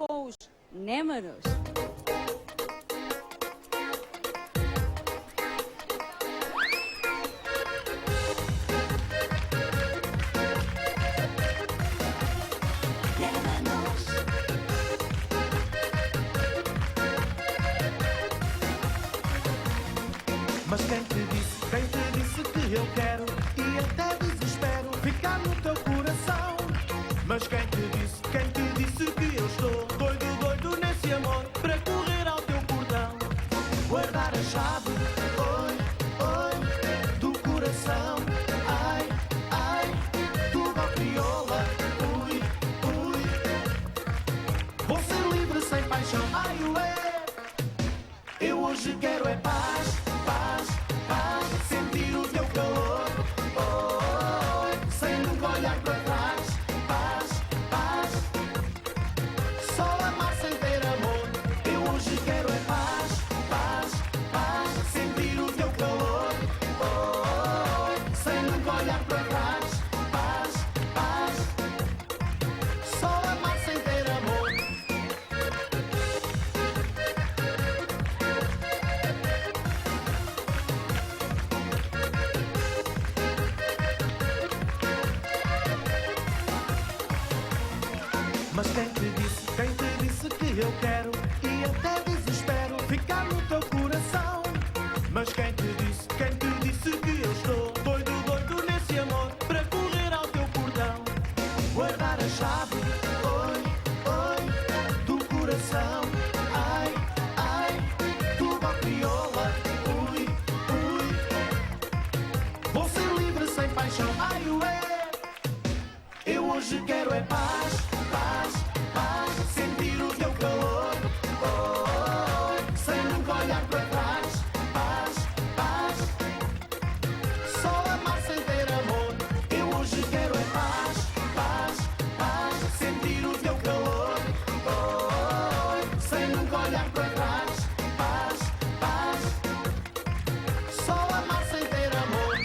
com os Némanos. Mas quem te disse que eu quero e até desespero ficar no teu coração? Mas quem te disse que eu estou doido, doido nesse amor para correr ao teu portão? Guardar a chave, oi, oi, do coração. Ai, ai, tudo ao crioula, ui, ui. Vou ser livre sem paixão, ai, ué. Eu hoje quero é paz, paz, paz. Sentir o teu calor, oh, sem nunca olhar para trás. Paz, paz. Só amar sem ter amor. Eu hoje quero é paz, paz, paz. Sentir o teu calor, oh, sem nunca olhar para trás. Paz, paz. Só amar sem ter amor. Mas quem te disse que eu quero e até desespero ficar no teu coração? Mas quem te disse que eu estou doido, doido nesse amor para correr ao teu portão? Guardar a chave, oi, oi, do coração. Ai, ai, tudo ao crioula, ui, ui. Vou ser livre sem paixão, ai, ué. Eu hoje quero é paz, paz, paz. Sentir o teu calor, oh, sem nunca olhar para trás. Paz, paz. Só amar sem ter amor. Eu hoje quero é paz, paz, paz. Sentir o teu calor, oh, sem nunca olhar para trás. Paz, paz. Só amar sem ter amor.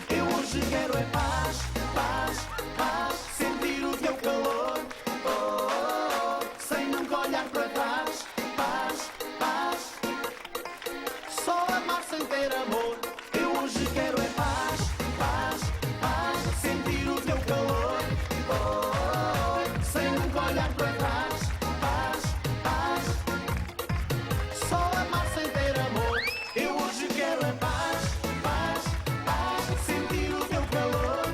Eu hoje quero é paz, paz, paz. Sentir o teu calor, oh, sem nunca olhar para trás. Paz, paz. Só amar sem ter amor. Eu hoje quero é paz, paz, paz. Sentir o teu calor, oh, sem nunca olhar para trás. Paz, paz. Só amar sem ter amor. Eu hoje quero é paz, paz, paz. Sentir o teu calor,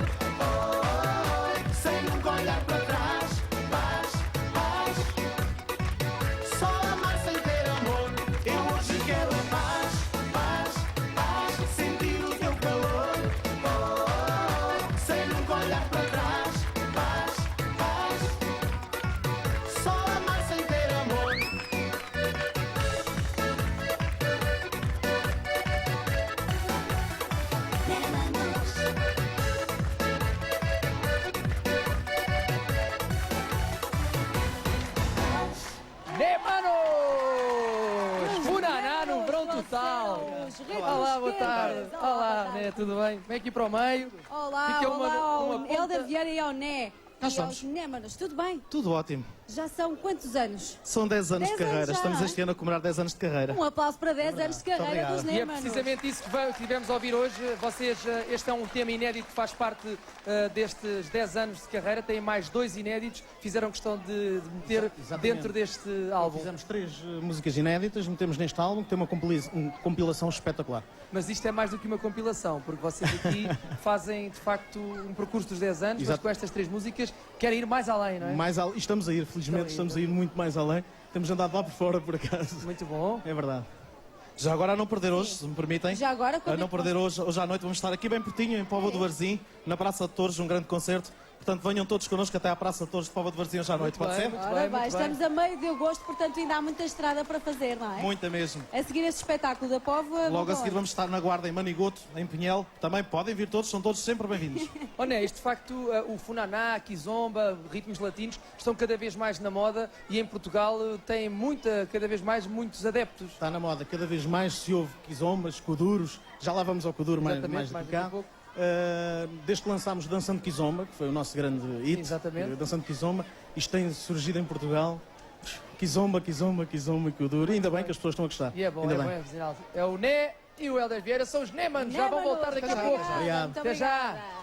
oh, sem nunca olhar para trás. Paz, paz. Só amar sem ter amor. Eu hoje quero é paz, paz, paz. Sentir o teu calor, oh, sem nunca olhar para trás. Paz, paz. Só amar sem ter amor. Némanos! Funaná no verão total! Olá, boa tarde! Olá, Né, tudo bem? Vem aqui para o meio. Olá, Fica olá ao ponta- Helder Vieira e ao Né. Cá E aos estamos. Némanos, tudo bem? Tudo ótimo. Já são quantos anos? São 10 anos 10 de carreira. anos já. Estamos este ano a comemorar 10 anos de carreira. Um aplauso para 10 anos de carreira obrigado. dos E é Némanos. precisamente isso que tivemos a ouvir hoje. Vocês, este é um tema inédito que faz parte destes 10 anos de carreira. Têm mais 2 inéditos. Fizeram questão de meter Exatamente. dentro deste álbum. Fizemos 3 músicas inéditas, metemos neste álbum, que tem uma compilação espetacular. Mas isto é mais do que uma compilação, porque vocês aqui fazem de facto um percurso dos 10 anos, mas Exato. com estas 3 músicas querem ir mais além, não é? Estamos a ir, felizmente, estamos a ir muito mais além. Temos andado lá por fora, por acaso. Muito bom. É verdade. Já agora a não perder hoje, se me permitem. Já agora, quando a não é que perder hoje à noite, vamos estar aqui bem pertinho, em Póvoa do Varzim, na Praça de Torres, um grande concerto. Portanto, venham todos connosco até à Praça de Torres de Póvoa de Varzim hoje à noite, pode bem, ser? muito Ora bem, bem, muito bem. estamos a meio de agosto, portanto ainda há muita estrada para fazer, não é? Muita mesmo. A seguir este espetáculo da Póvoa... Logo a seguir vamos estar na Guarda em Manigoto, em Pinhel. Também podem vir todos, são todos sempre bem-vindos. Honesto, de facto, o funaná, a kizomba, ritmos latinos estão cada vez mais na moda e em Portugal têm cada vez mais muitos adeptos. Está na moda, cada vez mais se ouve quizombas, kuduros. Já lá vamos ao kuduro mais Exatamente, daqui mais a daqui a pouco. Desde que lançámos Dançando Kizomba, que foi o nosso grande hit, Exatamente. Dançando Kizomba, isto tem surgido em Portugal. Kizomba, Kizomba, Kizomba e kuduro. E ainda bem que as pessoas estão a gostar. E é bom, Ainda é bem. bom, é Reginaldo. É o Né e o Helder Vieira, são os Némanos, já vão voltar daqui a pouco. Obrigado. Muito Até já. obrigada.